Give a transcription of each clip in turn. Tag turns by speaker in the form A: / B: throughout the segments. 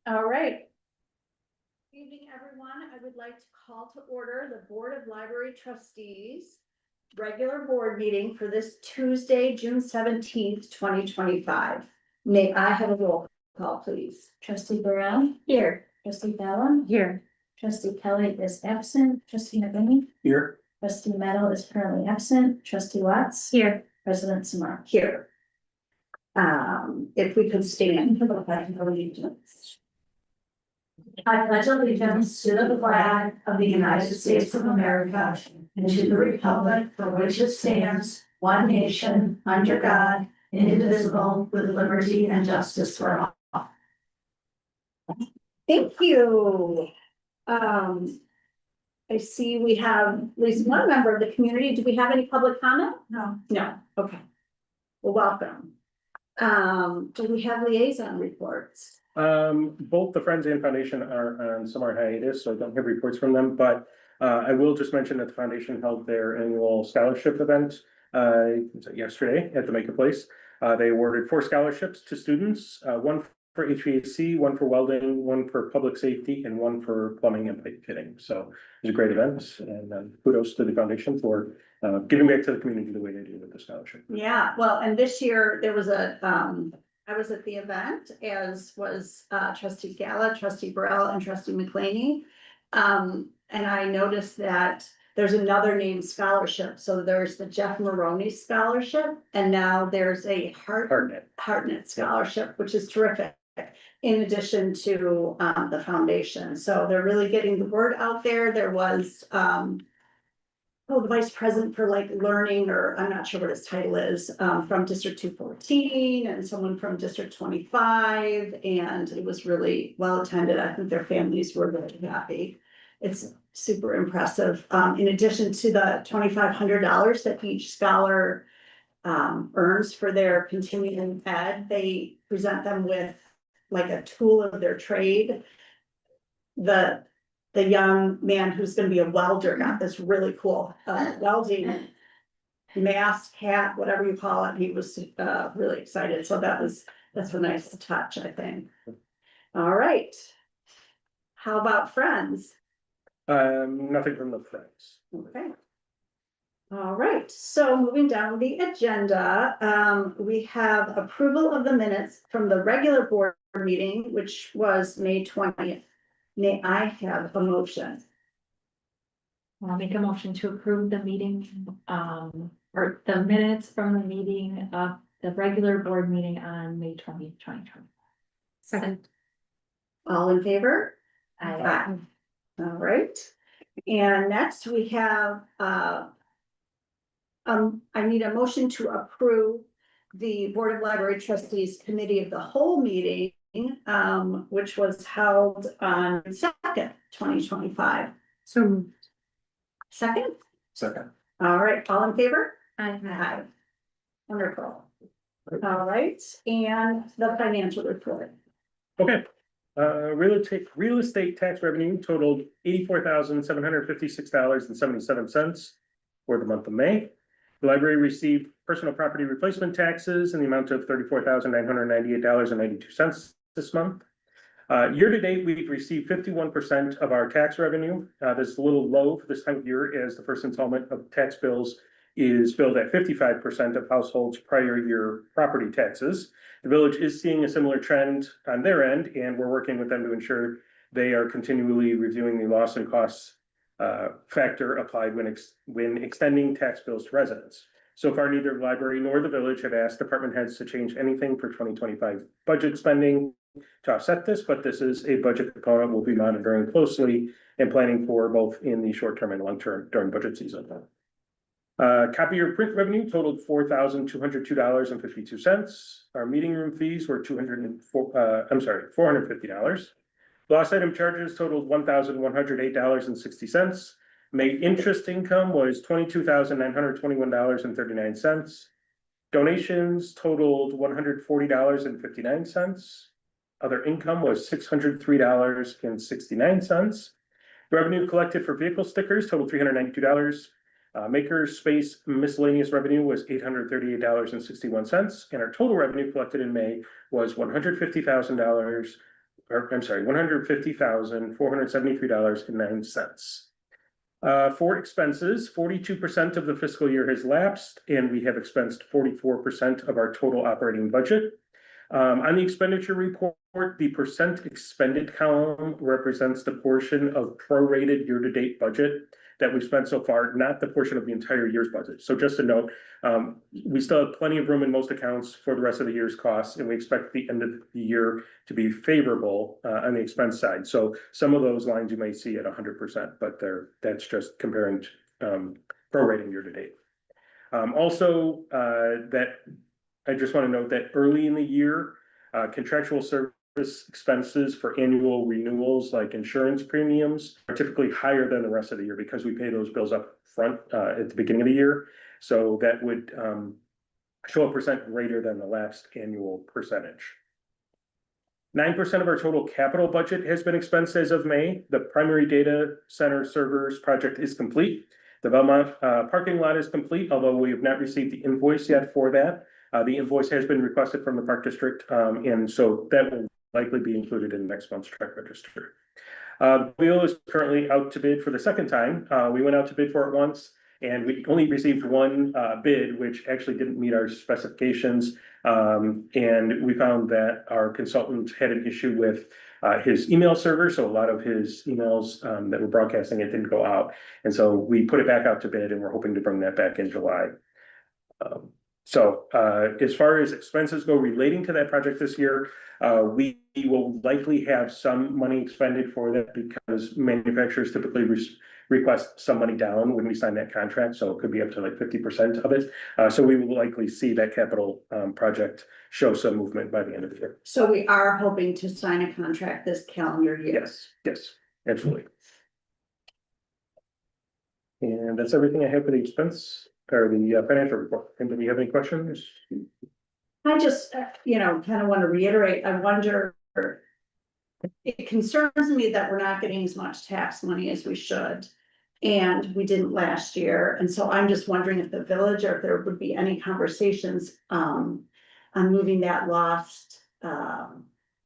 A: All right. Good evening, everyone. I would like to call to order the Board of Library Trustees regular board meeting for this Tuesday, June 17th, 2025. May I have a roll call, please?
B: Trustee Brown?
A: Here.
B: Trustee Fallon?
A: Here.
B: Trustee Kelly is absent. Trustee Navini?
C: Here.
B: Trustee Meadow is currently absent. Trustee Watts?
A: Here.
B: President Samar?
A: Here. If we could stand for the pledge of allegiance.
B: I pledge allegiance to the flag of the United States of America and to the republic for which it stands, one nation, under God, indivisible, with liberty and justice for all.
A: Thank you. I see we have at least one member of the community. Do we have any public comment?
B: No.
A: No. Okay. Well, welcome. Do we have liaison reports?
C: Both the Friends and Foundation are on summer hiatus, so I don't have reports from them, but I will just mention that the foundation held their annual scholarship event yesterday at the Maker Place. They awarded 4 scholarships to students, one for HVAC, one for welding, one for public safety, and one for plumbing and pipe fitting. So it was a great event, and kudos to the foundation for giving back to the community the way they do with the scholarship.
A: Yeah, well, and this year there was a, I was at the event, as was Trustee Gala, Trustee Burrell, and Trustee McClaney. And I noticed that there's another named scholarship. So there's the Jeff Maroney Scholarship, and now there's a Hartnett Scholarship, which is terrific. In addition to the foundation. So they're really getting the word out there. There was the vice president for like learning, or I'm not sure what his title is, from District 214 and someone from District 25. And it was really well attended. I think their families were really happy. It's super impressive. In addition to the $2,500 that each scholar earns for their continuing ed, they present them with like a tool of their trade. The young man who's going to be a welder got this really cool welding mask, hat, whatever you call it. He was really excited. So that's a nice touch, I think. All right. How about Friends?
C: Nothing from the Friends.
A: Okay. All right, so moving down the agenda, we have approval of the minutes from the regular board meeting, which was May 20th. May I have a motion?
D: I'll make a motion to approve the meeting, or the minutes from the meeting of the regular board meeting on May 20th, 2020.
A: Second. All in favor? Aye. All right, and next we have, I need a motion to approve the Board of Library Trustees Committee of the Whole meeting, which was held on 2nd, 2025.
D: So
A: Second?
C: Second.
A: All right, all in favor?
D: I
A: Aye. Wonderful. All right, and the financial report.
C: Okay. Real estate tax revenue totaled $84,756.77 for the month of May. The library received personal property replacement taxes in the amount of $34,998.92 this month. Year to date, we've received 51% of our tax revenue. This is a little low for this time of year, as the first installment of tax bills is billed at 55% of households' prior year property taxes. The village is seeing a similar trend on their end, and we're working with them to ensure they are continually reviewing the loss and costs factor applied when extending tax bills to residents. So far, neither the library nor the village have asked department heads to change anything for 2025 budget spending to offset this, but this is a budget component we'll be monitoring closely and planning for both in the short term and long term during budget season. Copier print revenue totaled $4,202.52. Our meeting room fees were $450. Lost item charges totaled $1,108.60. May interest income was $22,921.39. Donations totaled $140.59. Other income was $603.69. Revenue collected for vehicle stickers totaled $392. Maker Space miscellaneous revenue was $838.61, and our total revenue collected in May was $150,000, or I'm sorry, $150,473.09. For expenses, 42% of the fiscal year has lapsed, and we have expensed 44% of our total operating budget. On the expenditure report, the percent expended column represents the portion of prorated year-to-date budget that we've spent so far, not the portion of the entire year's budget. So just a note, we still have plenty of room in most accounts for the rest of the year's costs, and we expect the end of the year to be favorable on the expense side. So some of those lines you may see at 100%, but that's just comparing prorating year-to-date. Also, that I just want to note that early in the year, contractual service expenses for annual renewals, like insurance premiums, are typically higher than the rest of the year because we pay those bills up front at the beginning of the year. So that would show a percent greater than the last annual percentage. 9% of our total capital budget has been expensed as of May. The primary data center servers project is complete. The Belmont parking lot is complete, although we have not received the invoice yet for that. The invoice has been requested from the Park District, and so that will likely be included in next month's check register. The wheel is currently out to bid for the second time. We went out to bid for it once, and we only received one bid, which actually didn't meet our specifications. And we found that our consultant had an issue with his email server, so a lot of his emails that were broadcasting it didn't go out. And so we put it back out to bid, and we're hoping to bring that back in July. So as far as expenses go relating to that project this year, we will likely have some money expended for that because manufacturers typically request some money down when we sign that contract. So it could be up to like 50% of it. So we will likely see that capital project show some movement by the end of the year.
A: So we are hoping to sign a contract this calendar year.
C: Yes, absolutely. And that's everything I have for the expense or the financial report. Anybody have any questions?
A: I just, kind of want to reiterate, I wonder, it concerns me that we're not getting as much tax money as we should. And we didn't last year, and so I'm just wondering if the village or if there would be any conversations on moving that lost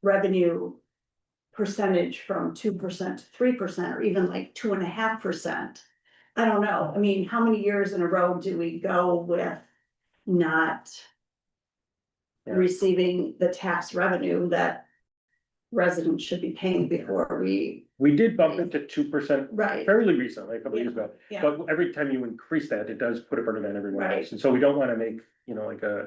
A: revenue percentage from 2% to 3%, or even like 2.5%. I don't know, I mean, how many years in a row do we go with not receiving the tax revenue that residents should be paying before we?
C: We did bump it to 2%
A: Right.
C: fairly recently, a couple of years ago.
A: Yeah.
C: But every time you increase that, it does put a burden on everyone
A: Right.
C: else. And so we don't want to make, like a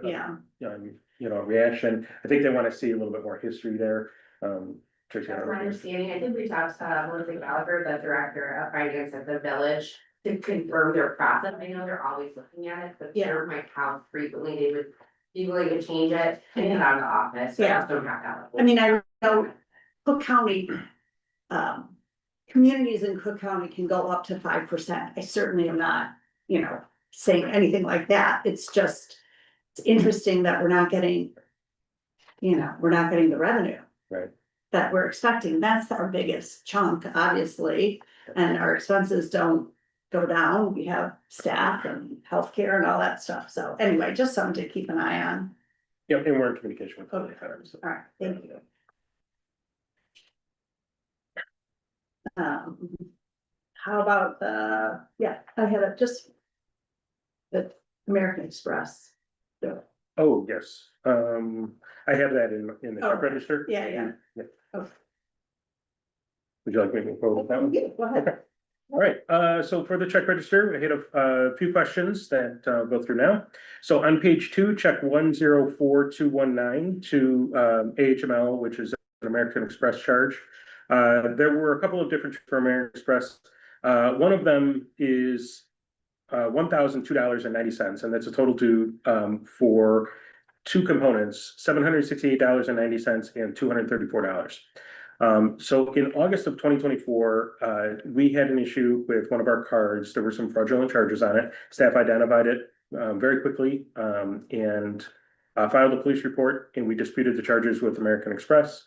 C: reaction. I think they want to see a little bit more history there. Tracy, I
E: That's
C: don't
E: my
C: know.
E: understanding. I think we talked to Melissa Gallagher, the director of finance at the village, to confirm their process. I know they're always looking at it, but they're my how frequently they would be willing to change it and get out of the office. So I just don't have that.
A: I mean, I know Cook County, communities in Cook County can go up to 5%. I certainly am not, saying anything like that. It's just, it's interesting that we're not getting the revenue.
C: Right.
A: That we're expecting. That's our biggest chunk, obviously, and our expenses don't go down. We have staff and healthcare and all that stuff. So anyway, just something to keep an eye on.
C: Yep, and we're in communication with them.
A: Okay. All right, thank you. How about I had the American Express.
C: Oh, yes. I have that in the check register.
A: Yeah. Okay.
C: Would you like me to move forward with that one?
A: Yeah, go ahead.
C: All right, so for the check register, I had a few questions that I'll go through now. So on page 2, check 104219 to AHML, which is an American Express charge. There were a couple of different for American Express. One of them is $1,002.90, and that's a total due for two components, $768.90 and $234. So in August of 2024, we had an issue with one of our cards. There were some fraudulent charges on it. Staff identified it very quickly and filed a police report, and we disputed the charges with American Express.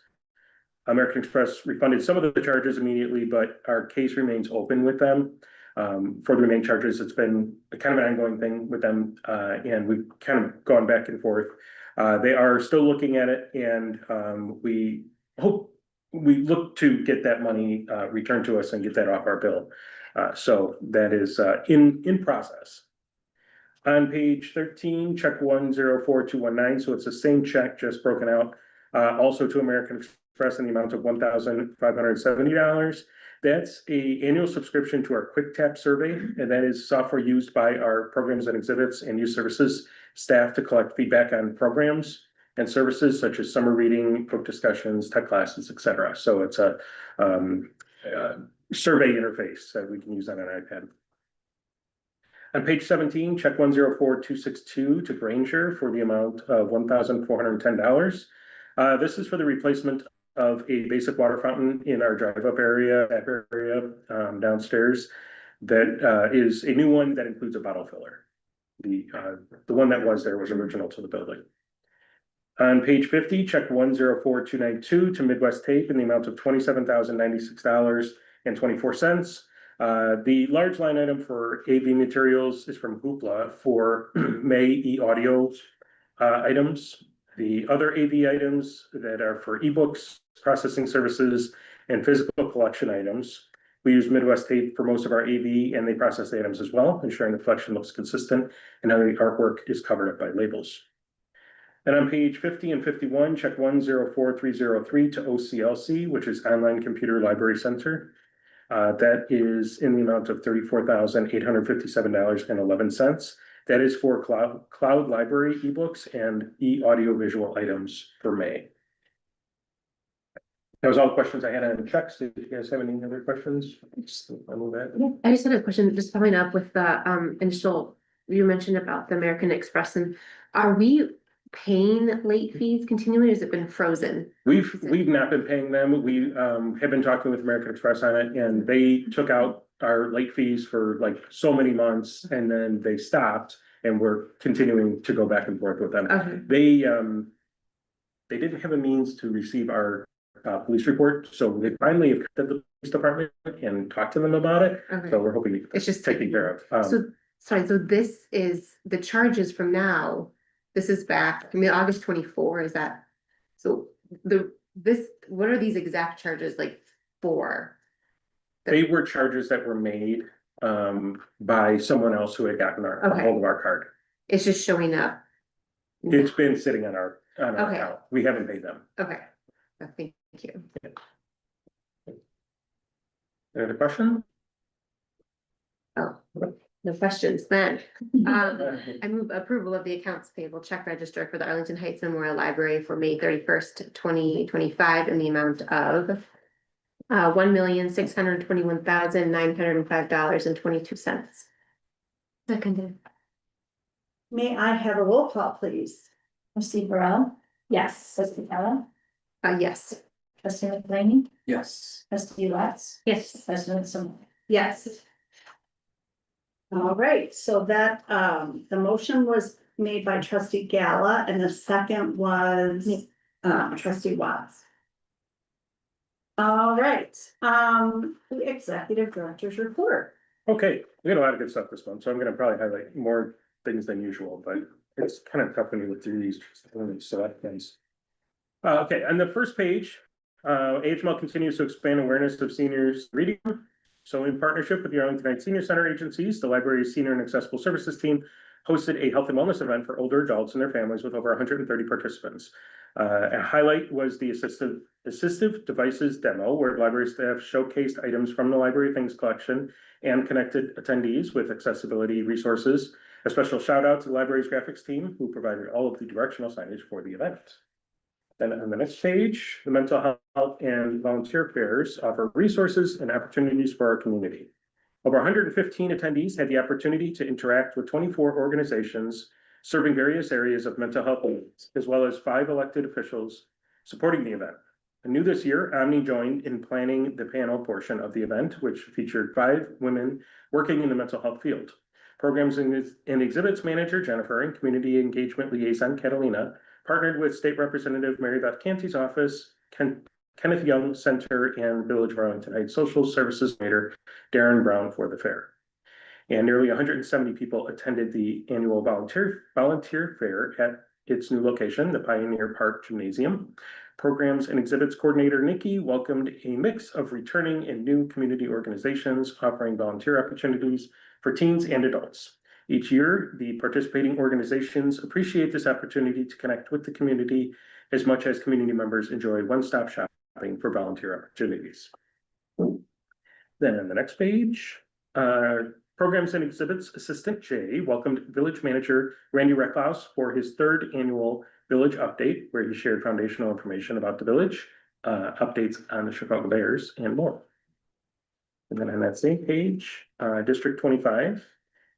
C: American Express refunded some of the charges immediately, but our case remains open with them. For the remaining charges, it's been kind of an ongoing thing with them, and we've kind of gone back and forth. They are still looking at it, and we hope we look to get that money returned to us and get that off our bill. So that is in process. On page 13, check 104219, so it's the same check, just broken out, also to American Express in the amount of $1,570. That's a annual subscription to our Quick Tap survey, and that is software used by our programs and exhibits and youth services staff to collect feedback on programs and services such as summer reading, book discussions, tech classes, et cetera. So it's a survey interface that we can use on an iPad. On page 17, check 104262 to Granger for the amount of $1,410. This is for the replacement of a basic water fountain in our drive-up area, downstairs. That is a new one that includes a bottle filler. The one that was there was original to the building. On page 50, check 104292 to Midwest Tape in the amount of $27,096.24. The large line item for AV materials is from Hoopla for May e-audio items. The other AV items that are for ebooks, processing services, and physical collection items. We use Midwest Tape for most of our AV, and they process the items as well, ensuring the collection looks consistent and how the artwork is covered up by labels. And on page 50 and 51, check 104303 to OCLC, which is Online Computer Library Center. That is in the amount of $34,857.11. That is for cloud library ebooks and e-audiovisual items for May. That was all the questions I had on checks. Did you guys have any other questions? I'll move that.
F: Yeah, I just had a question, just following up with the initial, you mentioned about the American Express, and are we paying late fees continually, or has it been frozen?
C: We've not been paying them. We have been talking with American Express on it, and they took out our late fees for like so many months, and then they stopped, and we're continuing to go back and forth with them.
F: Okay,
C: They didn't have a means to receive our police report, so they finally have called the police department and talked to them about it.
F: okay.
C: So we're hoping to get
F: It's just
C: taken care of.
F: So, sorry, so this is the charges from now, this is back, I mean, August 24, is that? So what are these exact charges like for?
C: They were charges that were made by someone else who had gotten a
F: Okay.
C: hold of our card.
F: It's just showing up.
C: It's been sitting on our
F: Okay.
C: account. We haven't paid them.
F: Okay, thank you.
C: Any other question?
F: Oh, no questions then. I move approval of the accounts payable check register for the Arlington Heights Memorial Library for May 31st, 2025 in the amount of $1,621,905.22. Seconded.
A: May I have a roll call, please?
B: Trustee Burrell,
D: Yes.
B: trustee Ella,
F: Yes.
B: trustee McLean,
G: Yes.
B: trustee Letts,
D: Yes.
B: president Sim.
A: Yes. All right, so that, the motion was made by trustee Gala and the second was, trustee Watts. All right, the executive director's report.
C: Okay, we had a lot of good stuff this month, so I'm gonna probably highlight more things than usual, but it's kind of tough when you look through these select things. Okay, on the first page, AHML continues to expand awareness of seniors reading. So in partnership with the Arlington Heights Senior Center agencies, the library's Senior and Accessible Services team hosted a health and wellness event for older adults and their families with over 130 participants. A highlight was the assistive devices demo, where library staff showcased items from the Library Things collection and connected attendees with accessibility resources. A special shout out to the library's graphics team, who provided all of the directional signage for the event. Then on the next page, the mental health and volunteer fairs offer resources and opportunities for our community. Over 115 attendees had the opportunity to interact with 24 organizations serving various areas of mental health needs, as well as 5 elected officials supporting the event. And new this year, Omni joined in planning the panel portion of the event, which featured 5 women working in the mental health field. Programs and exhibits manager Jennifer and community engagement liaison Catalina partnered with State Representative Mary Beth Canty's office, Kenneth Young Center, and Village of Arlington Heights Social Services Coordinator Darren Brown for the fair. And nearly 170 people attended the annual volunteer fair at its new location, the Pioneer Park Gymnasium. Programs and Exhibits Coordinator Nikki welcomed a mix of returning and new community organizations offering volunteer opportunities for teens and adults. Each year, the participating organizations appreciate this opportunity to connect with the community as much as community members enjoy one-stop shopping for volunteer opportunities. Then on the next page, Programs and Exhibits Assistant Jay welcomed Village Manager Randy Recklouse for his third annual Village Update, where he shared foundational information about the village, updates on the Chicago Bears, and more. And then on that same page, District 25.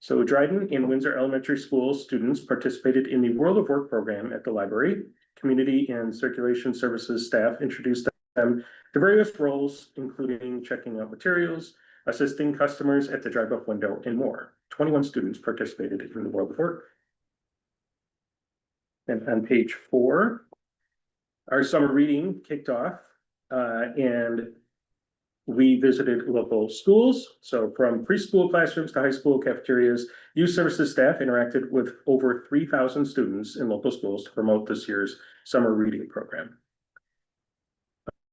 C: So Dryden and Windsor Elementary School students participated in the World of Work program at the library. Community and Circulation Services staff introduced them to various roles, including checking out materials, assisting customers at the drive-up window, and more. 21 students participated in the World of Work. And on page 4, our summer reading kicked off, and we visited local schools. So from preschool classrooms to high school cafeterias, youth services staff interacted with over 3,000 students in local schools to promote this year's summer reading program.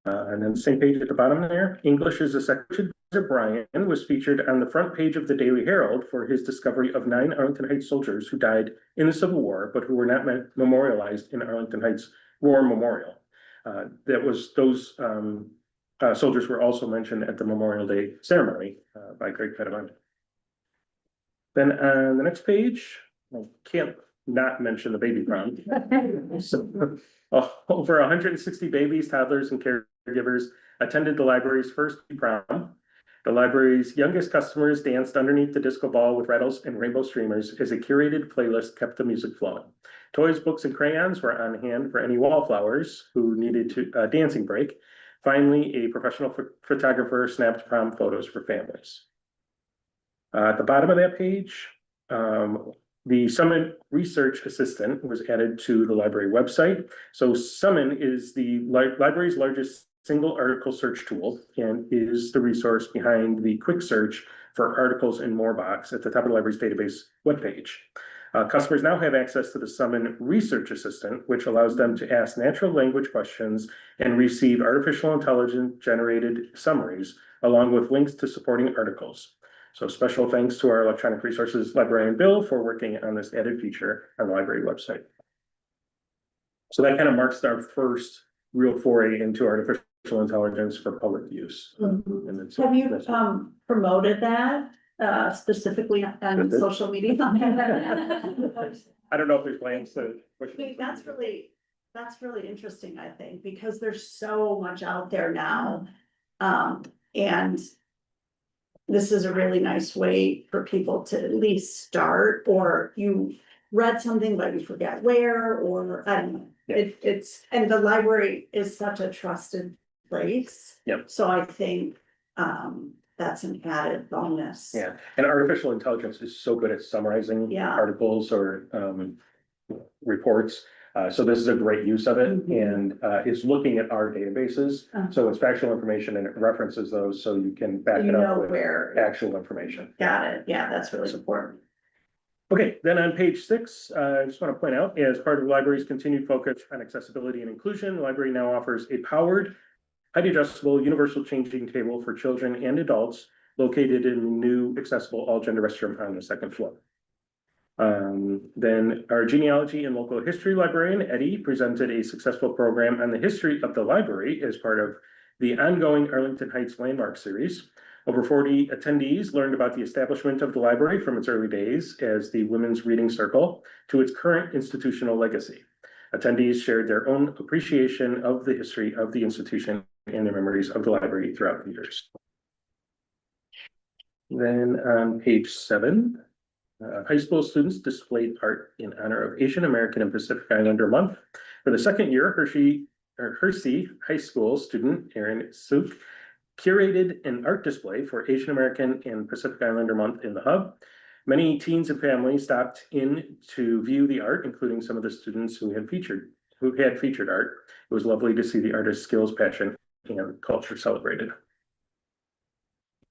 C: And then the same page at the bottom there, English is a Secretary Brian was featured on the front page of the Daily Herald for his discovery of 9 Arlington Heights soldiers who died in the Civil War, but who were not memorialized in Arlington Heights War Memorial. Those soldiers were also mentioned at the Memorial Day ceremony by Greg Pettibon. Then on the next page, I can't not mention the baby prom. So, over 160 babies, toddlers, and caregivers attended the library's first prom. The library's youngest customers danced underneath the disco ball with rattles and rainbow streamers as a curated playlist kept the music flowing. Toys, books, and crayons were on hand for any wallflowers who needed a dancing break. Finally, a professional photographer snapped prom photos for families. At the bottom of that page, the Summon Research Assistant was added to the library website. So Summon is the library's largest single article search tool and is the resource behind the quick search for articles in more box at the top of the library's database webpage. Customers now have access to the Summon Research Assistant, which allows them to ask natural language questions and receive artificial intelligence generated summaries, along with links to supporting articles. So special thanks to our electronic resources librarian Bill for working on this added feature on the library website. So that kind of marks our first real foray into artificial intelligence for public use. And
A: Have you promoted that specifically on social media?
C: I don't know if there's plans to push it.
A: That's really interesting, I think, because there's so much out there now. And this is a really nice way for people to at least start, or you read something but you forget where, or I don't know.
C: Yeah.
A: And the library is such a trusted place.
C: Yep.
A: So I think that's an added bonus.
C: Yeah, and artificial intelligence is so good at summarizing
A: Yeah.
C: articles or reports. So this is a great use of it, and it's looking at our databases. So it's factual information and it references those so you can back
A: You
C: it up
A: know
C: with
A: where.
C: actual information.
A: Got it. Yeah, that's really important.
C: Okay, then on page 6, I just want to point out, as part of the library's continued focus on accessibility and inclusion, the library now offers a powered, height adjustable, universal changing table for children and adults located in the new accessible all gender restroom on the 2nd floor. Then our genealogy and local history librarian, Eddie, presented a successful program on the history of the library as part of the ongoing Arlington Heights Landmark Series. Over 40 attendees learned about the establishment of the library from its early days as the Women's Reading Circle to its current institutional legacy. Attendees shared their own appreciation of the history of the institution and their memories of the library throughout the years. Then on page 7, high school students displayed art in honor of Asian American and Pacific Islander Month. For the 2nd year, Hersey High School student Aaron Suk curated an art display for Asian American and Pacific Islander Month in the hub. Many teens and families stopped in to view the art, including some of the students who had featured art. It was lovely to see the artist's skills, passion, and culture celebrated.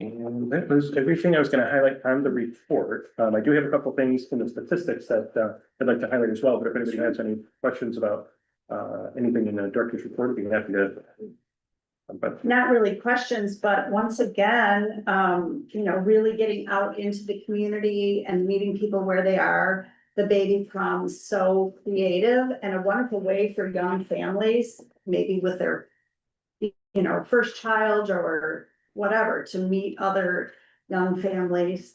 C: And that was everything I was going to highlight on the report. I do have a couple things in the statistics that I'd like to highlight as well, but if anybody has any questions about anything in the director's report, I'd be happy to. But
A: Not really questions, but once again, really getting out into the community and meeting people where they are. The baby prom's so creative and a wonderful way for young families, maybe with their, first child or whatever, to meet other young families,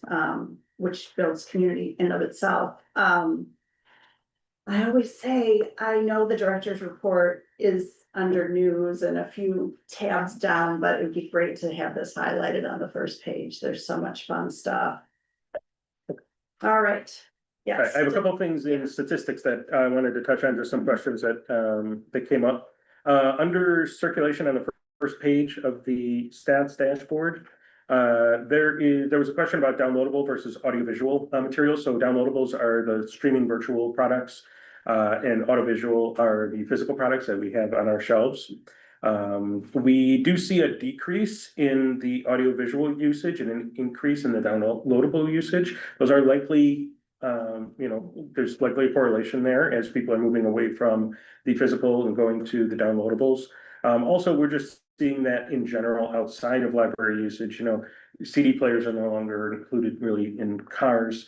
A: which builds community in of itself. I always say, I know the director's report is under news and a few tabs down, but it would be great to have this highlighted on the first page. There's so much fun stuff. All right, yes.
C: I have a couple of things in statistics that I wanted to touch on, just some questions that came up. Under circulation on the first page of the stats dashboard, there was a question about downloadable versus audiovisual materials. So downloadables are the streaming virtual products, and audiovisual are the physical products that we have on our shelves. We do see a decrease in the audiovisual usage and an increase in the downloadable usage. Those are likely, there's likely a correlation there as people are moving away from the physical and going to the downloadables. Also, we're just seeing that in general outside of library usage. CD players are no longer included really in cars.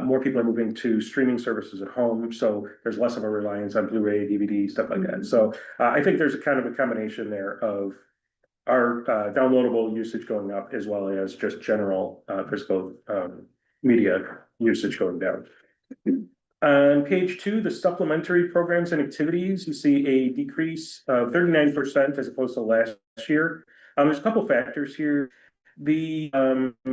C: More people are moving to streaming services at home, so there's less of a reliance on Blu-ray, DVD, stuff like that. So I think there's a kind of a combination there of our downloadable usage going up as well as just general physical media usage going down. On page 2, the supplementary programs and activities, you see a decrease of 39% as opposed to last year. There's a couple factors here. The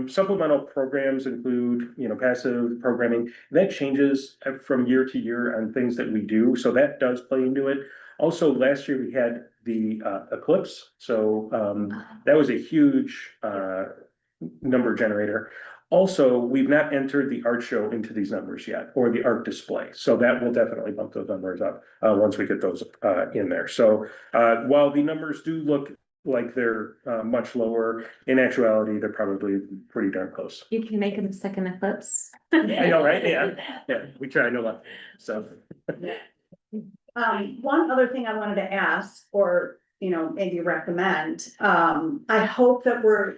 C: supplemental programs include, passive programming. That changes from year to year on things that we do, so that does play into it. Also, last year we had the eclipse, so that was a huge number generator. Also, we've not entered the art show into these numbers yet, or the art display, so that will definitely bump those numbers up once we get those in there. So while the numbers do look like they're much lower, in actuality, they're probably pretty darn close.
D: You can make them second eclipse.
C: I know, right? Yeah, we try, no luck, so.
A: One other thing I wanted to ask, or, maybe recommend, I hope that we're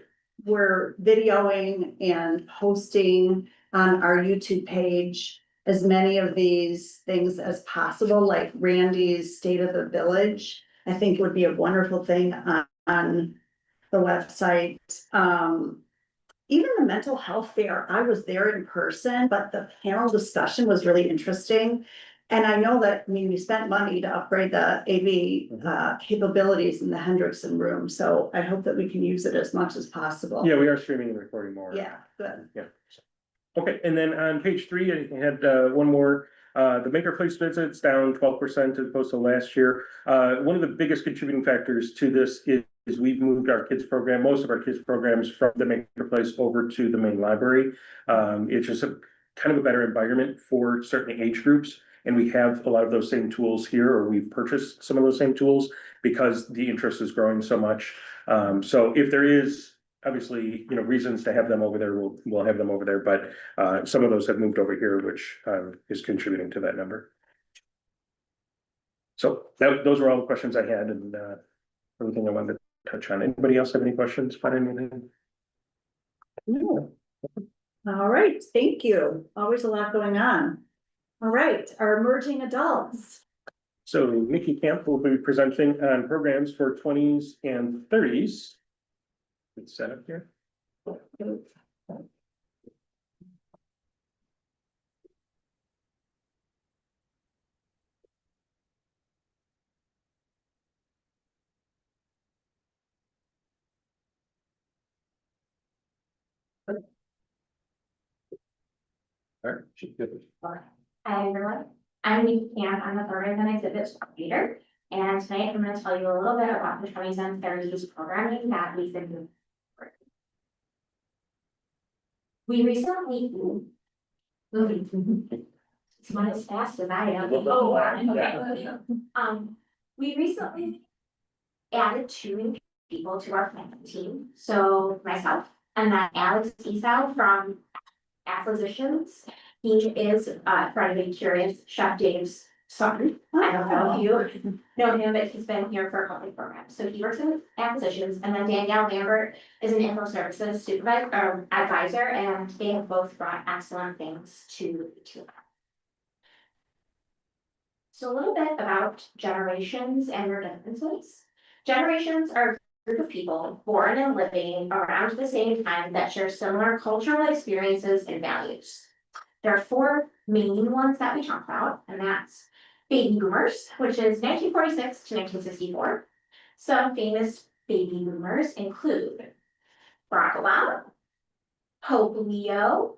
A: videoing and posting on our YouTube page as many of these things as possible, like Randy's State of the Village. I think would be a wonderful thing on the website. Even the mental health fair, I was there in person, but the panel discussion was really interesting. And I know that, we spent money to upgrade the AV capabilities in the Hendrickson room, so I hope that we can use it as much as possible.
C: Yeah, we are streaming and recording more.
A: Yeah, good.
C: Yeah. Okay, and then on page 3, I had one more. The Maker Place visits down 12% as opposed to last year. One of the biggest contributing factors to this is we've moved our kids program, most of our kids programs from the Maker Place over to the main library. It's just a kind of a better environment for certain age groups. And we have a lot of those same tools here, or we've purchased some of those same tools because the interest is growing so much. So if there is obviously, reasons to have them over there, we'll have them over there, but some of those have moved over here, which is contributing to that number. So those were all the questions I had, and everything I wanted to touch on. Anybody else have any questions about anything?
A: No. All right, thank you. Always a lot going on. All right, our emerging adults.
C: So Nikki Camp will be presenting on programs for 20s and 30s. It's set up here. All right, she's good.
G: Hi everyone, I'm Nikki Camp, I'm the program and exhibits coordinator, and tonight I'm gonna tell you a little bit about the 20s and 30s programming that we've been doing. We recently it's not as fast as I am. Oh, okay. We recently added 2 new people to our planning team, so myself and then Alex Esau from Acquisitions. He is Friday Curious, Chef Dave's son. I don't know if you know him, but he's been here for a couple of programs. So he works in acquisitions, and then Danielle Lambert is an info services supervisor or advisor, and they have both brought excellent things to the team. So a little bit about generations and their differences. Generations are a group of people born and living around the same time that share similar cultural experiences and values. There are four main ones that we talk about, and that's baby boomers, which is 1946 to 1964. Some famous baby boomers include Barack Obama, Pope Leo,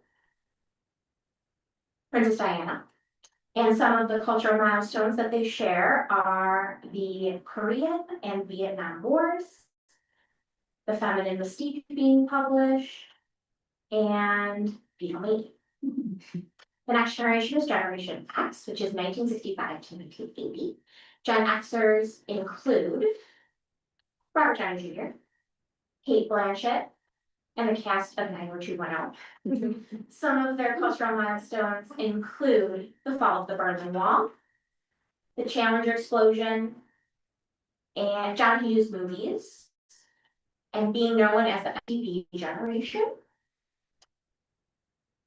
G: Princess Diana. And some of the cultural milestones that they share are the Korean and Vietnam Wars, the Feminine Mystique being published, and Beatlemania. The next generation is Generation X, which is 1965 to 1980. Gen Xers include Robert Downey Jr., Kate Blanchett, and the cast of 90210. Some of their cultural milestones include the fall of the Berlin Wall, the Challenger explosion, and John Hughes movies, and being known as the MTV generation.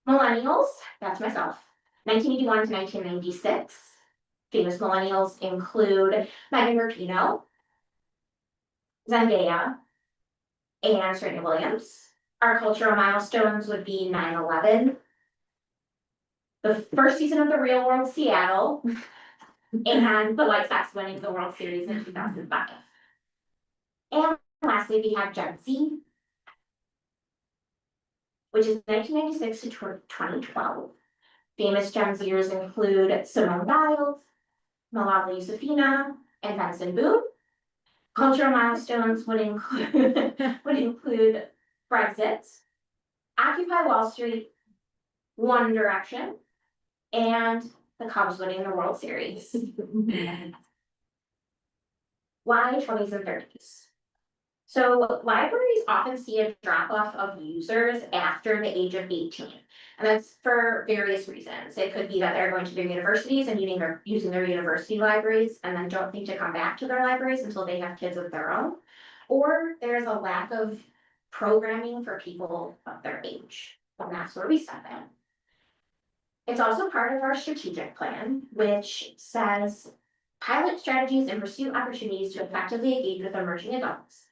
G: Millennials, that's myself, 1981 to 1996. Famous millennials include Megan Rapinoe, Zendaya, and Serena Williams. Our cultural milestones would be 9/11, the first season of The Real World Seattle, and the White Sox winning the World Series in 2005. And lastly, we have Gen Z, which is 1996 to 2012. Famous Gen Zers include Simone Biles, Malala Yousafzai, and Benson Boone. Cultural milestones would include Brexit, Occupy Wall Street, One Direction, and the Cubs winning the World Series. Why 20s and 30s? So libraries often see a drop off of users after the age of 18. And that's for various reasons. It could be that they're going to their universities and using their university libraries and then don't think to come back to their libraries until they have kids of their own. Or there's a lack of programming for people of their age. And that's where we step in. It's also part of our strategic plan, which says pilot strategies and pursue opportunities to effectively engage with emerging adults.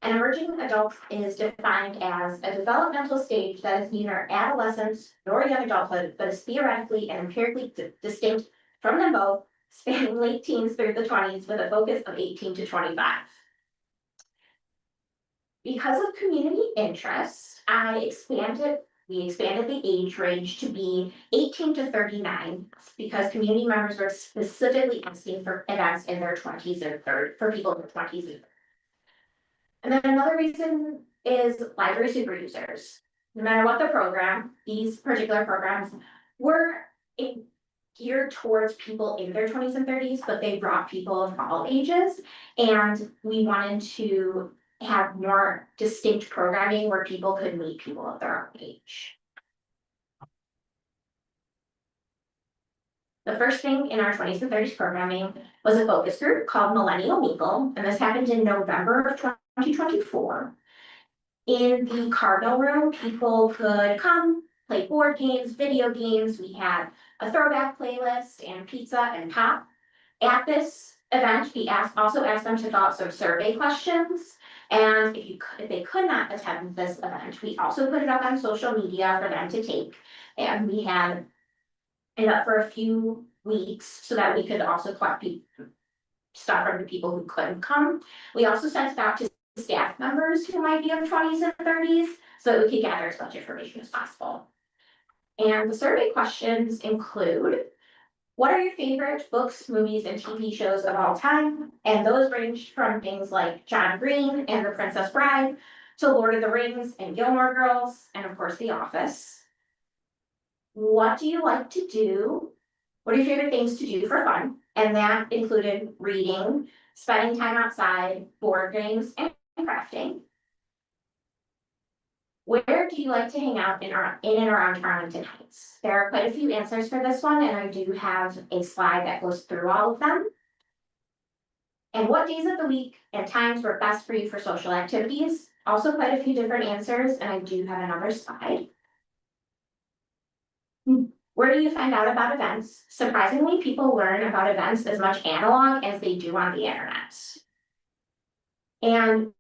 G: An emerging adult is defined as a developmental stage that is neither adolescence nor young adulthood, but is theoretically and empirically distinct from them both, spanning late teens through the 20s with a focus of 18 to 25. Because of community interest, we expanded the age range to be 18 to 39 because community members were specifically asking for events in their 20s and 30s, for people in their 20s and 30s. And then another reason is library super users. No matter what the program, these particular programs were geared towards people in their 20s and 30s, but they brought people of all ages. And we wanted to have more distinct programming where people could meet people of their own age. The first thing in our 20s and 30s programming was a focus group called Millennial Mingle, and this happened in November of 2024. In the Cardinal Room, people could come, play board games, video games. We had a throwback playlist and pizza and pop. At this event, we also asked them to fill out some survey questions. And if they could not attend this event, we also put it up on social media for them to take. And we had it up for a few weeks so that we could also collect stuff from the people who couldn't come. We also sent it out to staff members who might be in 20s and 30s so that we could gather as much information as possible. And the survey questions include, what are your favorite books, movies, and TV shows of all time? And those range from things like John Green and The Princess Bride to Lord of the Rings and Gilmore Girls, and of course, The Office. What do you like to do? What are your favorite things to do for fun? And that included reading, spending time outside, board games, and crafting. Where do you like to hang out in and around Arlington Heights? There are quite a few answers for this one, and I do have a slide that goes through all of them. And what days of the week and times work best for you for social activities? Also quite a few different answers, and I do have another slide. Where do you find out about events? Surprisingly, people learn about events as much analog as they do on the internet. And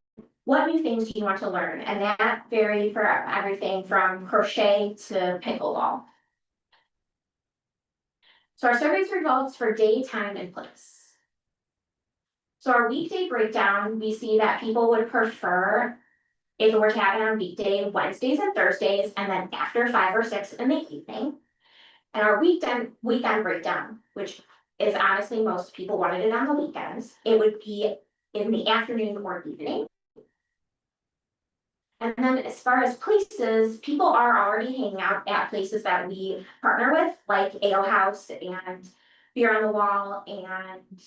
G: what new things do you want to learn? And that vary for everything from crochet to pickleball. So our survey's results for day, time, and place. So our weekday breakdown, we see that people would prefer, if it were to happen on weekday, Wednesdays and Thursdays, and then after 5 or 6 in the evening. And our weekend breakdown, which is honestly most people wanted it on the weekends, it would be in the afternoon or evening. And then as far as places, people are already hanging out at places that we partner with, like Ale House and Beer on the Wall and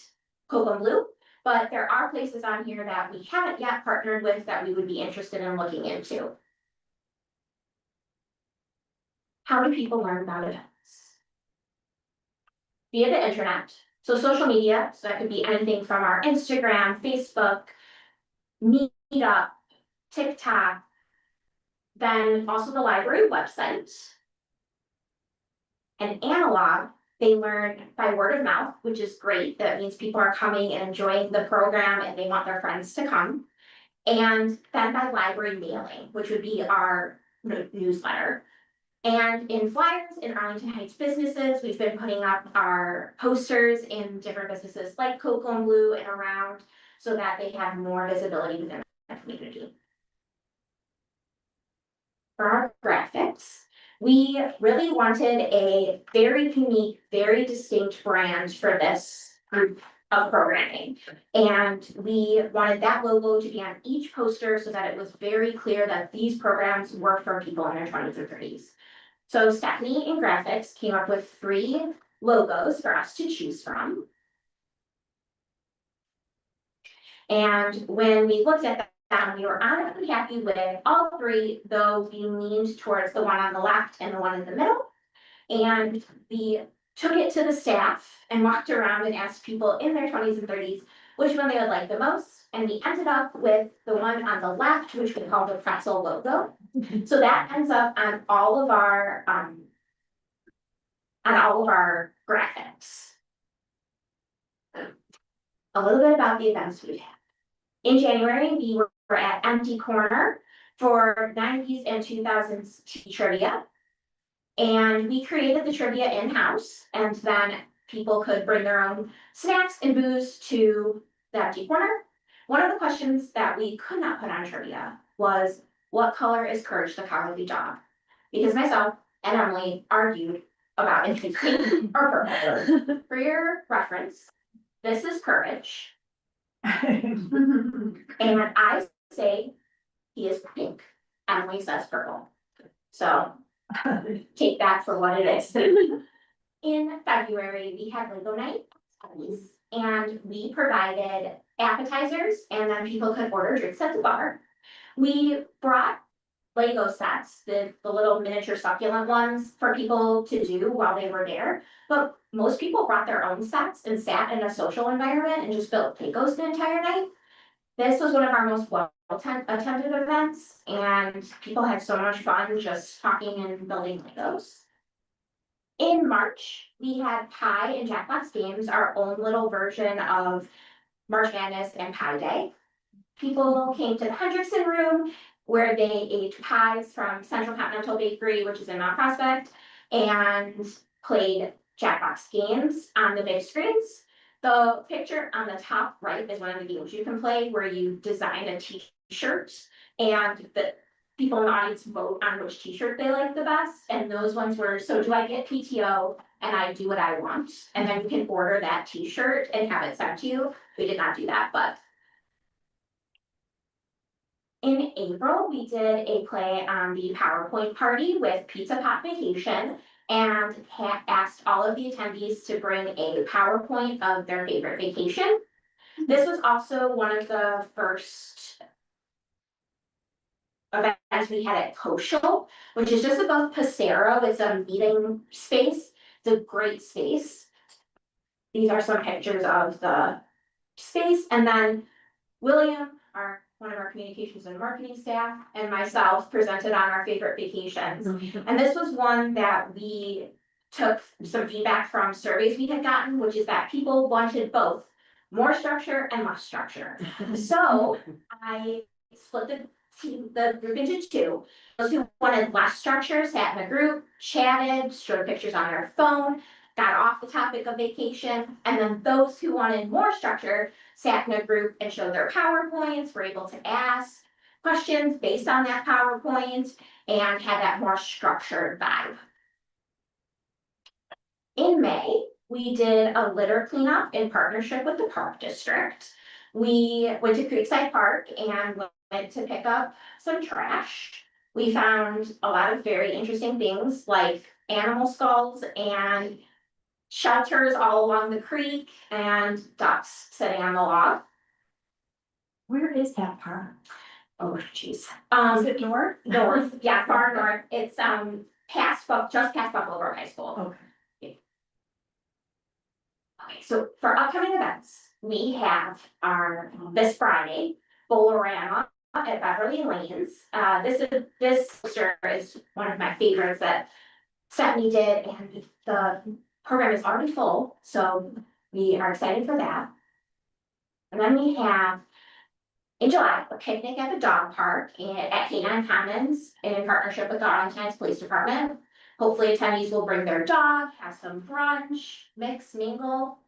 G: Cocoa and Blue. But there are places on here that we haven't yet partnered with that we would be interested in looking into. How do people learn about events? Via the internet. So social media, so that could be anything from our Instagram, Facebook, Meetup, TikTok, then also the library website. And analog, they learn by word of mouth, which is great. That means people are coming and enjoying the program and they want their friends to come. And then by library mailing, which would be our newsletter. And in flyers in Arlington Heights businesses, we've been putting up our posters in different businesses like Cocoa and Blue and around, so that they have more visibility within the community. For our graphics, we really wanted a very unique, very distinct brand for this group of programming. And we wanted that logo to be on each poster so that it was very clear that these programs were for people in their 20s or 30s. So Stephanie in graphics came up with 3 logos for us to choose from. And when we looked at that, we were honestly happy with all 3, though we leaned towards the one on the left and the one in the middle. And we took it to the staff and walked around and asked people in their 20s and 30s which one they would like the most. And we ended up with the one on the left, which we call the pretzel logo. So that ends up on all of our graphics. A little bit about the events we've had. In January, we were at Empty Corner for 90s and 2000s trivia. And we created the trivia in-house, and then people could bring their own snacks and booze to the Empty Corner. One of the questions that we could not put on trivia was, what color is Courage the Cowardly Dog? Because myself and Emily argued about if it's pink or purple. For your reference, this is Courage. And I say he is pink. Emily says purple. So take that for what it is. In February, we had Lego night, and we provided appetizers, and then people could order drinks at the bar. We brought Lego sets, the little miniature succulent ones for people to do while they were there. But most people brought their own sets and sat in a social environment and just built Legos the entire night. This was one of our most attended events, and people had so much fun just talking and building Legos. In March, we had Pie and Jackbox Games, our own little version of March Madness and Pie Day. People came to the Hendrickson Room where they ate pies from Central Continental Bakery, which is in Mount Prospect, and played Jackbox Games on the big screens. The picture on the top right is one of the games you can play where you design a t-shirt and the people in the audience vote on which t-shirt they like the best. And those ones were, so do I get PTO and I do what I want? And then you can order that t-shirt and have it sent to you. We did not do that, but. In April, we did a play on the PowerPoint party with Pizza Pot Vacation and asked all of the attendees to bring a PowerPoint of their favorite vacation. This was also one of the first events events we had at Koschel, which is just above Passero. It's a meeting space. It's a great space. These are some pictures of the space, and then William, one of our communications and marketing staff, and myself presented on our favorite vacations. And this was one that we took some feedback from surveys we had gotten, which is that people wanted both more structure and less structure. So I split the group into two. Those who wanted less structure sat in a group, chatted, showed pictures on their phone, got off the topic of vacation, and then those who wanted more structure sat in a group and showed their PowerPoints, were able to ask questions based on that PowerPoint, and had that more structured vibe. In May, we did a litter cleanup in partnership with the Park District. We went to Creekside Park and went to pick up some trash. We found a lot of very interesting things like animal skulls and shelters all along the creek and ducks sitting on the log.
D: Where is that park?
G: Oh, geez.
D: Is it north?
G: North, yeah, far north. It's just past Buffalo Grove High School.
D: Okay.
G: Okay, so for upcoming events, we have this Friday, Bolorama at Beverly Lanes. This poster is one of my favorites that Stephanie did, and the program is already full, so we are excited for that. And then we have in July, a picnic at the dog park at Canine Commons in partnership with the Arlington Heights Police Department. Hopefully attendees will bring their dog, have some brunch, mix, mingle.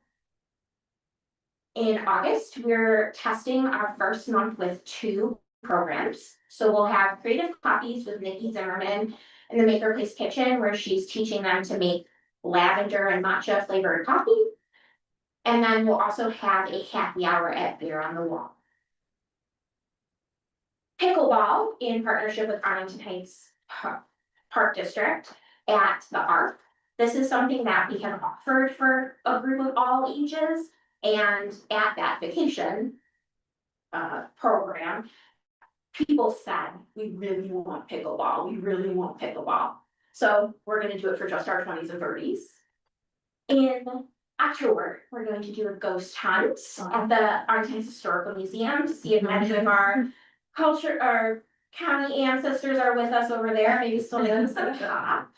G: In August, we're testing our first month with 2 programs. So we'll have creative copies with Nikki Zimmerman in the Maker Place Kitchen, where she's teaching them to make lavender and matcha flavored coffee. And then we'll also have a happy hour at Beer on the Wall. Pickleball in partnership with Arlington Heights Park District at the Arc. This is something that we have offered for a group of all ages, and at that vacation program, people said, we really want pickleball, we really want pickleball. So we're gonna do it for just our 20s and 30s. In October, we're going to do a ghost hunt at the Arlington Heights Historical Museum to see if any of our county ancestors are with us over there, maybe still doing some shop.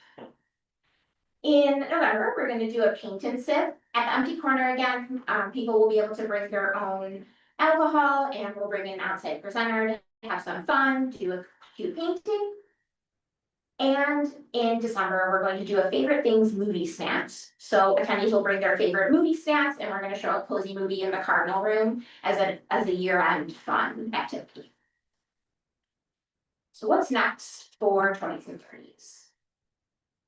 G: In November, we're gonna do a paint and sip at the Empty Corner again. People will be able to bring their own alcohol, and we'll bring an outside presenter to have some fun, do a cute painting. And in December, we're going to do a favorite things movie snacks. So attendees will bring their favorite movie snacks, and we're gonna show a cozy movie in the Cardinal Room as a year-end fun activity. So what's next for 20s and 30s?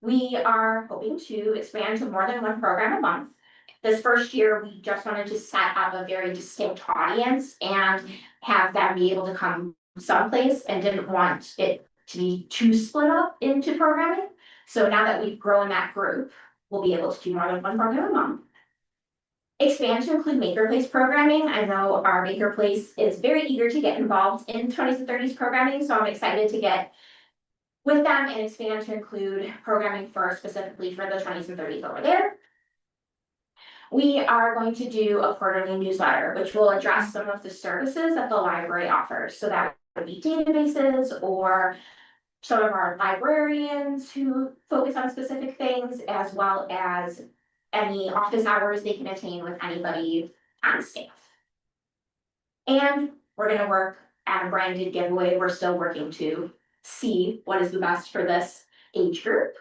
G: We are hoping to expand to more than 1 program a month. This first year, we just wanted to set up a very distinct audience and have them be able to come someplace, and didn't want it to be too split up into programming. So now that we've grown that group, we'll be able to do more than 1 program a month. Expand to include Maker Place programming. I know our Maker Place is very eager to get involved in 20s and 30s programming, so I'm excited to get with them and expand to include programming specifically for the 20s and 30s over there. We are going to do a quarterly newsletter, which will address some of the services that the library offers. So that would be databases, or some of our librarians who focus on specific things, as well as any office hours they can attain with anybody on staff. And we're gonna work at a branded giveaway. We're still working to see what is the best for this age group.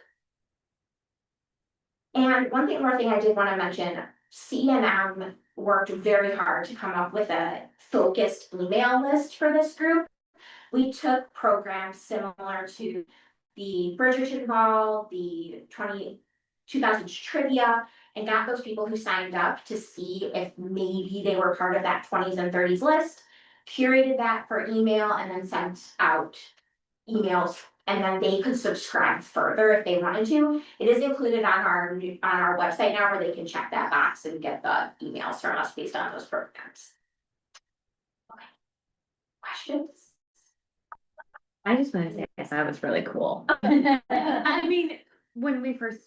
G: And one more thing I did want to mention, C&M worked very hard to come up with a focused email list for this group. We took programs similar to the Bridgerton Ball, the 2000s trivia, and got those people who signed up to see if maybe they were part of that 20s and 30s list, curated that for email, and then sent out emails, and then they could subscribe further if they wanted to. It is included on our website now, where they can check that box and get the emails from us based on those programs. Okay. Questions?
D: I just want to say,
F: thought it was really cool. I mean, when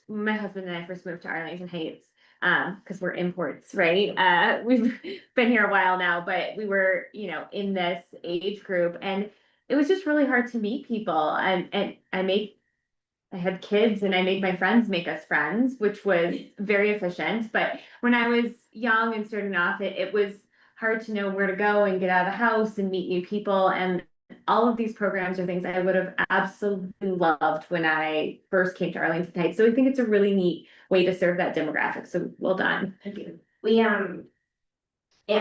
F: my husband and I first moved to Arlington Heights, because we're imports, right? We've been here a while now, but we were, in this age group, and it was just really hard to meet people. And I had kids and I made my friends make us friends, which was very efficient. But when I was young and starting off, it was hard to know where to go and get out of the house and meet new people. And all of these programs are things I would have absolutely loved when I first came to Arlington Heights. So I think it's a really neat way to serve that demographic. So well done.
G: Thank you. And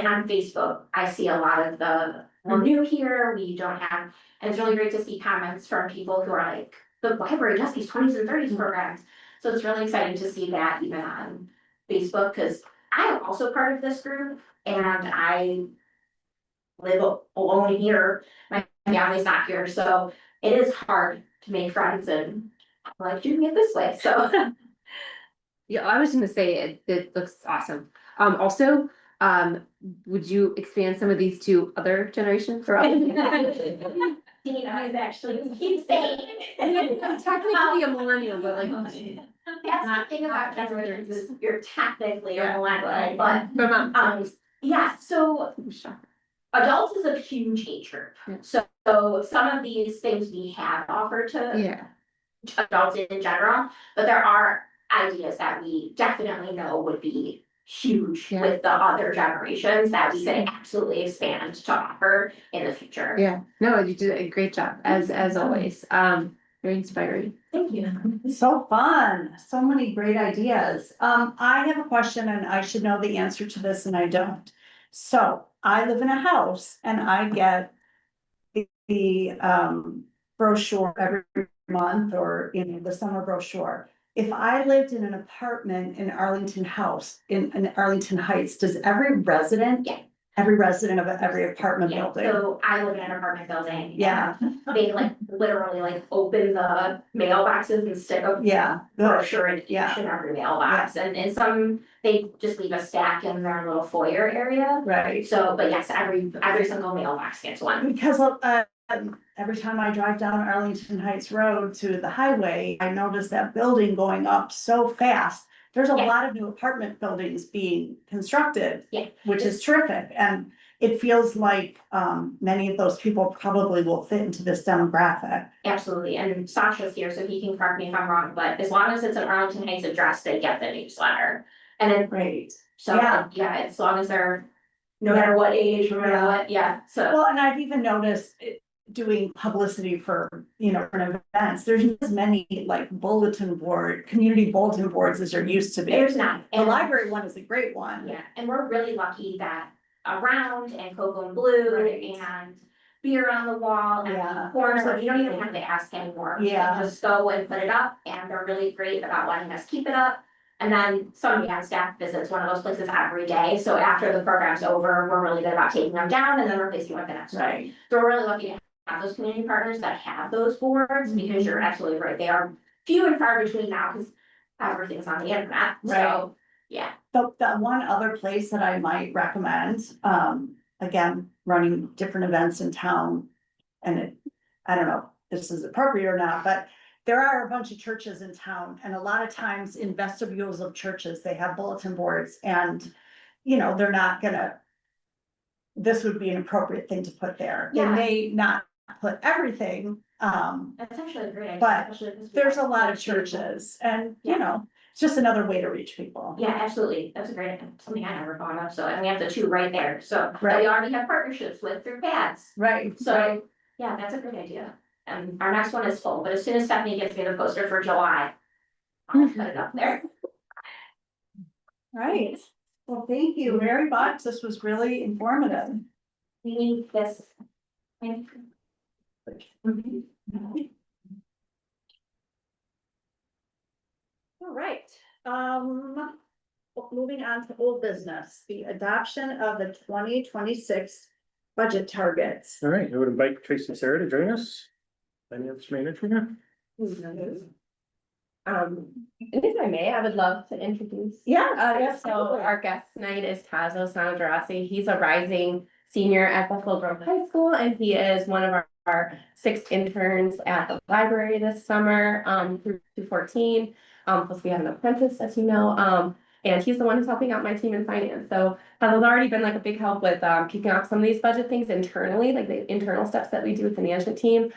G: on Facebook, I see a lot of we're new here, we don't have, and it's really great to see comments from people who are like, the library does these 20s and 30s programs. So it's really exciting to see that even on Facebook, because I am also part of this group and I live alone here. My family's not here, so it is hard to make friends, and I like doing it this way, so.
F: Yeah, I was gonna say it looks awesome. Also, would you expand some of these to other generations for us?
G: Tina is actually keep saying.
F: Technically a millennial, but like.
G: That's the thing about generations is you're technically a
F: Yeah,
G: millennial, but, yeah, so adults is a huge age group.
F: Yeah.
G: So some of these things we have offered to
F: Yeah,
G: adults in general, but there are ideas that we definitely know would be huge
F: Yeah.
G: with the other generations that we could absolutely expand to offer in the future.
F: yeah. No, you did a great job, as always. Very inspiring.
G: Thank you.
A: So fun, so many great ideas. I have a question and I should know the answer to this and I don't. So I live in a house and I get the brochure every month or the summer brochure. If I lived in an apartment in Arlington House, in Arlington Heights, does every resident?
G: Yeah.
A: Every resident of every apartment
G: Yeah,
A: building?
G: so I live in an apartment building.
A: Yeah,
G: They literally open the mailboxes and stick a
A: yeah.
G: brochure in each
A: Yeah.
G: and every mailbox, and in some, they just leave a stack in their little foyer area.
A: Right.
G: So, but yes, every single mailbox gets one.
A: Because every time I drive down Arlington Heights Road to the highway, I notice that building going up so fast. There's a
G: Yeah.
A: lot of new apartment buildings being constructed.
G: Yeah.
A: Which is terrific, and it feels like many of those people probably will fit into this demographic.
G: Absolutely, and Sasha's here, so he can correct me if I'm wrong, but as long as it's an Arlington Heights address, they get the newsletter. And then,
A: Great.
G: so,
A: Yeah.
G: yeah, as long as they're, no matter what age, no matter
A: Yeah.
G: what, yeah, so.
A: Well, and I've even noticed doing publicity for events, there's not as many community bulletin boards as there used to be.
G: There's not.
A: The library one is a great one.
G: Yeah, and we're really lucky that Around and Cocoa and Blue
A: Right.
G: and Beer on the Wall and
A: Yeah.
G: Corner, you don't even have to ask anymore. You can
A: Yeah.
G: just go and put it up, and they're really great about letting us keep it up. And then somebody on staff visits one of those places every day, so after the program's over, we're really good about taking them down and then replacing with the next one.
A: Right.
G: So we're really lucky to have those community partners that have those boards, because you're absolutely right, they are few and far between now, because everything's on the internet, so, yeah.
A: The one other place that I might recommend, again, running different events in town. And I don't know if this is appropriate or not, but there are a bunch of churches in town, and a lot of times in vestibules of churches, they have bulletin boards and, they're not gonna. This would be an appropriate thing to put there. They
G: Yeah.
A: may not put everything,
G: That's actually a great idea.
A: But
G: especially 'cause we
A: there's a
G: have
A: lot of
G: such people.
A: churches and,
G: Yeah.
A: it's just another way to reach people.
G: Yeah, absolutely, that's a great, something I never thought of, so, and we have the two right there, so, that
A: Right.
G: we already have partnerships with through pads.
A: Right.
G: So, yeah, that's a great idea, and our next one is full, but as soon as Stephanie gets me the poster for July, I'll put it up there.
A: Right. Well, thank you very much. This was really informative.
G: We need this.
A: All right, moving on to old business, the adoption of the 2026 budget targets.
C: All right, I would invite Tracy and Sarah to join us. Finance manager.
F: And if I may, I would love to introduce.
A: Yes,
F: So our guest tonight is Tazo Sandrasi. He's a rising senior at Buffalo Grove High School, and he is one of our
E: our 6 interns at the library this summer, through 2014. Plus we have an apprentice, as you know, and he's the one who's helping out my team in finance. So has already been like a big help with, kicking off some of these budget things internally, like the internal steps that we do with the management team.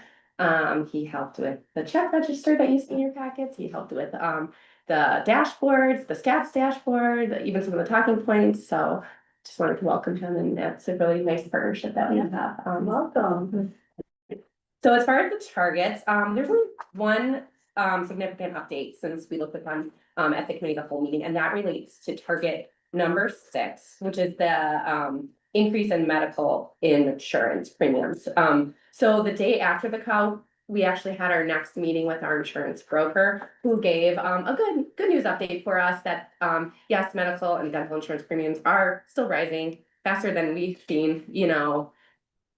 E: He helped with the check register that you see in your packets. He helped with, the dashboards, the staff's dashboard, even some of the talking points. So just wanted to welcome him, and it's a really nice partnership that we have.
A: Welcome.
E: So as far as the targets, there's only one significant update since we looked at them at the committee of the whole meeting, and that relates to target number 6, which is the increase in medical insurance premiums. So the day after the call, we actually had our next meeting with our insurance broker, who gave a good news update for us that yes, medical and dental insurance premiums are still rising faster than we've seen, you know,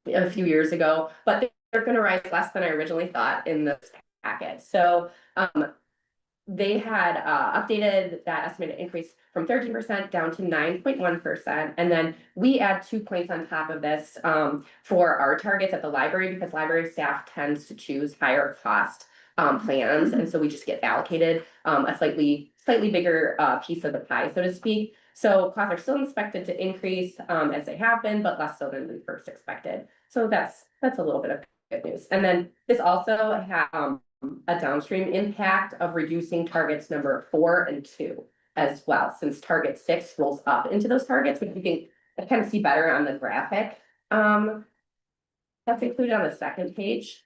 E: a few years ago, but they're gonna rise less than I originally thought in this packet. So they had updated that estimated increase from 13% down to 9.1%. And then we add 2 points on top of this for our targets at the library, because library staff tends to choose higher cost plans. And so we just get allocated a slightly bigger piece of the pie, so to speak. So costs are still expected to increase as they have been, but less so than we first expected. So that's a little bit of good news. And then this also has a downstream impact of reducing targets number 4 and 2 as well, since target 6 rolls up into those targets, which you can kind of see better on the graphic. That's included on the second page.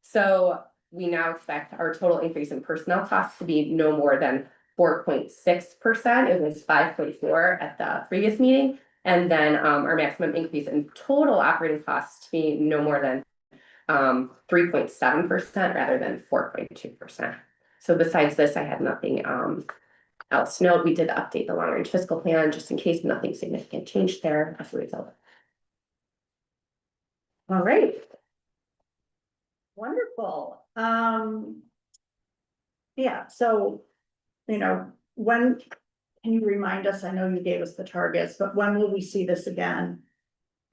E: So we now expect our total increase in personnel costs to be no more than 4.6%. It was 5.4 at the previous meeting. And then our maximum increase in total operating costs to be no more than 3.7% rather than 4.2%. So besides this, I had nothing else to note. We did update the long range fiscal plan just in case nothing significant changed there as a result.
A: All right. Wonderful. Yeah, so, you know, when, can you remind us, I know you gave us the targets, but when will we see this again?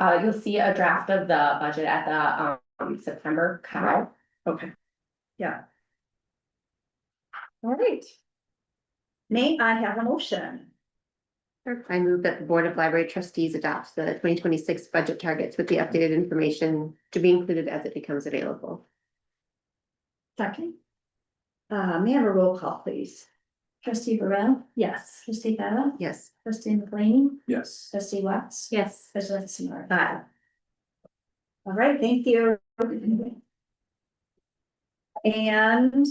E: You'll see a draft of the budget at the September COW.
A: Okay. Yeah. All right. May I have a motion?
F: I move that the Board of Library Trustees adopts the 2026 budget targets with the updated information to be included as it becomes available.
A: Second. May I have a roll call, please?
B: Trustee Burrell,
D: Yes.
B: trustee Bella,
F: Yes.
B: trustee McLean,
C: Yes.
B: trustee Watts.
D: Yes.
B: President Seymour.
A: Aye. All right, thank you. And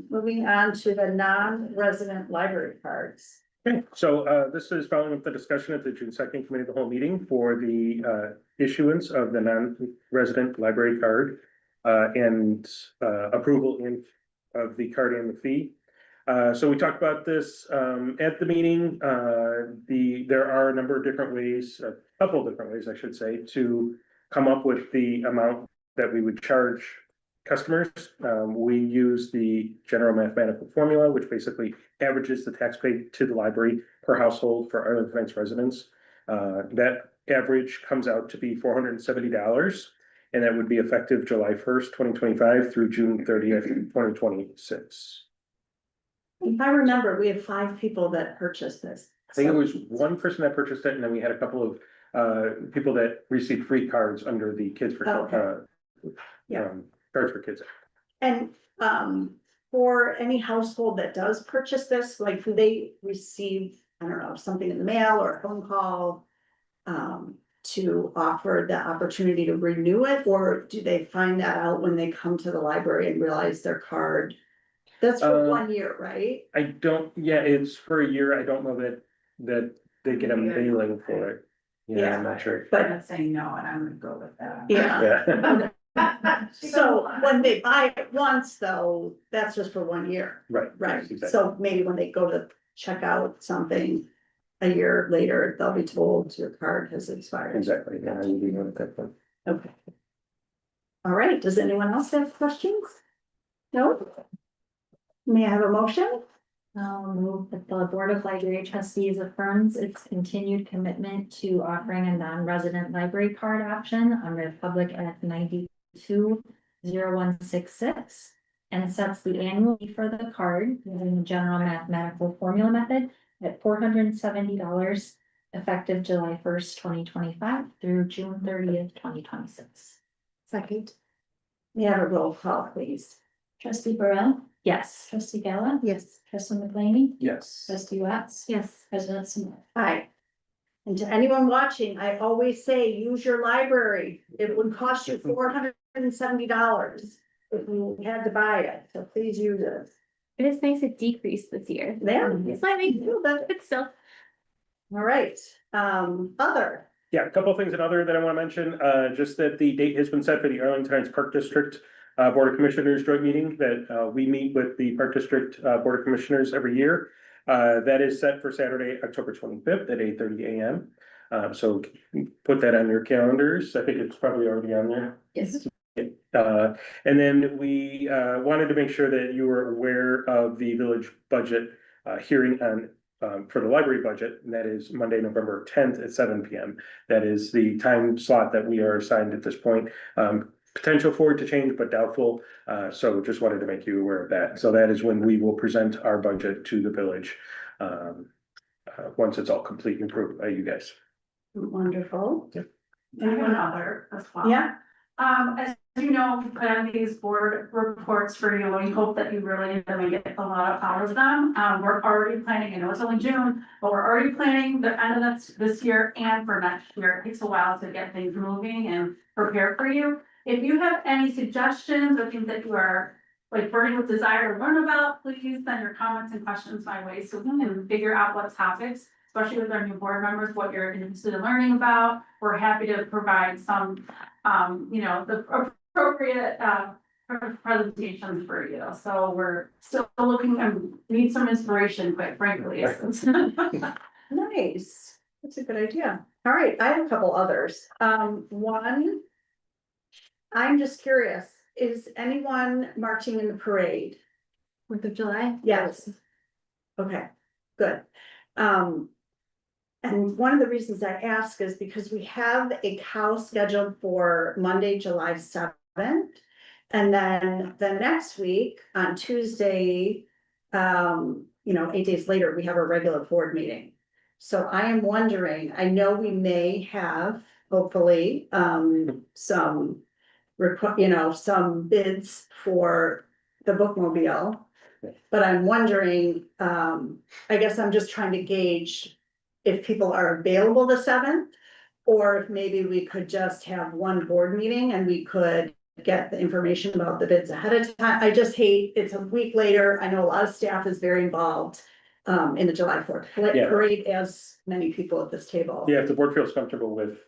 A: moving on to the non-resident library cards.
C: Okay, so this is following up the discussion at the June 2nd committee of the whole meeting for the issuance of the non-resident library card and approval of the card and the fee. So we talked about this at the meeting. There are a number of different ways, a couple of different ways, I should say, to come up with the amount that we would charge customers. We use the general mathematical formula, which basically averages the tax paid to the library per household for Arlington Heights residents. That average comes out to be $470, and that would be effective July 1st, 2025 through June 30th, 2026.
A: If I remember, we had 5 people that purchased this.
C: I think it was one person that purchased it, and then we had a couple of people that received free cards under the Kids for
A: Yeah.
C: Cards for Kids.
A: And for any household that does purchase this, like, do they receive, I don't know, something in the mail or a phone call to offer the opportunity to renew it, or do they find that out when they come to the library and realize their card? That's for 1 year, right?
C: I don't, yeah, it's for a year. I don't know that they get a mailing for it. Yeah, I'm not sure.
A: But
B: I'm saying no, and I'm gonna go with that.
A: yeah,
C: Yeah,
A: so when they buy it once, though, that's just for 1 year,
C: right.
A: right?
C: Exactly.
A: So maybe when they go to check out something a year later, they'll be told your card has expired.
C: Exactly, yeah, I would be one at that point.
A: Okay. All right, does anyone else have questions? No? May I have a motion?
D: I'll move that the Board of Library Trustees affirms its continued commitment to offering a non-resident library card option under Public Act 93 20166 and sets the annual fee for the card using the general mathematical formula method at $470 effective July 1st, 2025 through June 30th, 2026.
F: Second.
A: May I have a roll call, please?
B: Trustee Burrell,
D: Yes.
B: trustee Gala,
F: Yes.
B: trustee McLeany,
C: Yes.
B: trustee Watts,
F: Yes.
B: president Smith.
A: Aye. And to anyone watching, I always say, use your library. It would cost you $470 if you had to buy it, so please use it.
F: It is nice it decreased this year.
A: There.
F: Slightly, but still.
A: All right, other,
C: Yeah, a couple of things in other that I want to mention, just that the date has been set for the Arlington Heights Park District Board of Commissioners joint meeting that we meet with the Park District Board of Commissioners every year. That is set for Saturday, October 25th at 8:30 a.m. So put that on your calendars. I think it's probably already on there.
F: Yes.
C: And then we wanted to make sure that you were aware of the village budget hearing on for the library budget, and that is Monday, November 10th at 7 p.m. That is the time slot that we are assigned at this point. Potential for it to change, but doubtful. So just wanted to make you aware of that. So that is when we will present our budget to the village. Once it's all complete and approved by you guys.
A: wonderful.
H: Anyone other as well.
A: Yeah,
H: As you know, we put on these board reports for you, and we hope that you really need them and get a lot out of them. We're already planning, I know it's only June, but we're already planning the end of this year and for next year. It takes a while to get things moving and prepare for you. If you have any suggestions or things that you are like burning with desire to learn about, please send your comments and questions my way so we can figure out what topics, especially with our new board members, what you're interested in learning about. We're happy to provide some, the appropriate, presentations for you. So we're still looking and need some inspiration, quite frankly.
A: nice. That's a good idea. All right, I have a couple others. One, I'm just curious, is anyone marching in the parade?
F: 4th of July?
A: Yes. Okay, good. And one of the reasons I ask is because we have a cow scheduled for Monday, July 7th. And then the next week on Tuesday, 8 days later, we have a regular board meeting. So I am wondering, I know we may have, hopefully, some some bids for the bookmobile. But I'm wondering, I guess I'm just trying to gauge if people are available the 7th. Or if maybe we could just have one board meeting and we could get the information about the bids ahead of time. I just hate, it's a week later. I know a lot of staff is very involved in the July 4th
C: Yeah.
A: parade, as many people at this table.
C: Yeah, if the board feels comfortable with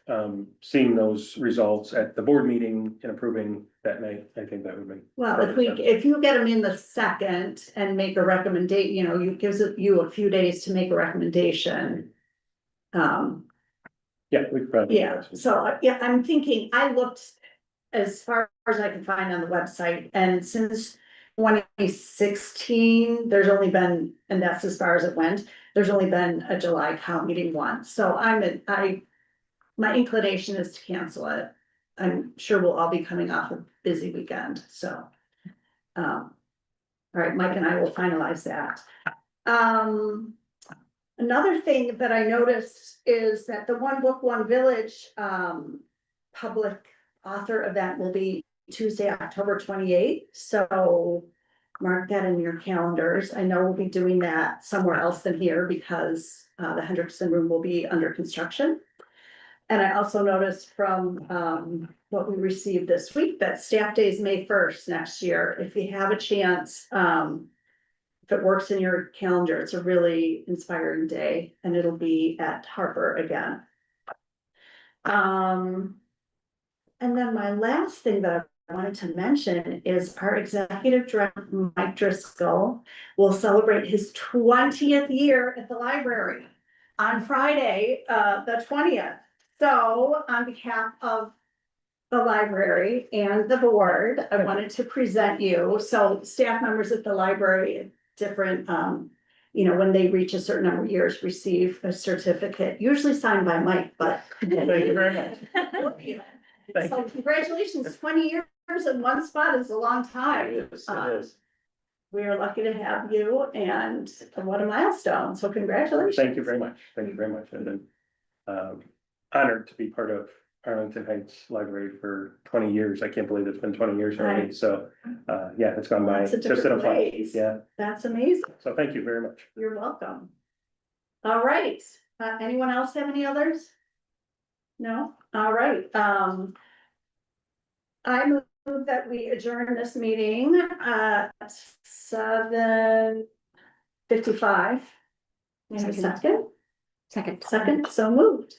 C: seeing those results at the board meeting and approving that night, I think that would be.
A: Well, if you get them in the 2nd and make a recommendation, you gives you a few days to make a recommendation.
C: Yeah, we could probably.
A: Yeah, so, yeah, I'm thinking, I looked as far as I could find on the website, and since 2016, there's only been, and that's as far as it went, there's only been a July cow meeting once, so my inclination is to cancel it. I'm sure we'll all be coming off a busy weekend, so. All right, Mike and I will finalize that. Another thing that I noticed is that the One Book, One Village, public author event will be Tuesday, October 28th, so mark that in your calendars. I know we'll be doing that somewhere else than here because the Hendrickson room will be under construction. And I also noticed from what we received this week that staff day is May 1st next year. If you have a chance, if it works in your calendar, it's a really inspiring day and it'll be at Harper again. And then my last thing that I wanted to mention is our executive director, Mike Driscoll, will celebrate his 20th year at the library on Friday, the 20th. So on behalf of the library and the board, I wanted to present you. So staff members at the library, different, when they reach a certain number of years, receive a certificate, usually signed by Mike, but.
C: Thank you very much.
A: So congratulations, 20 years in one spot is a long time.
C: Yes, it is.
A: We are lucky to have you and what a milestone. So congratulations.
C: Thank you very much. Thank you very much. And then, honored to be part of Arlington Heights Library for 20 years. I can't believe it's been 20 years already.
A: Right.
C: So, yeah, it's gone by
A: Lots of
C: just in a
A: different
C: flash.
A: ways.
C: Yeah,
A: That's amazing.
C: so thank you very much.
A: You're welcome. All right, anyone else have any others? No, all right, I move that we adjourn this meeting at 7:55. Second,
F: Second.
A: second, so moved.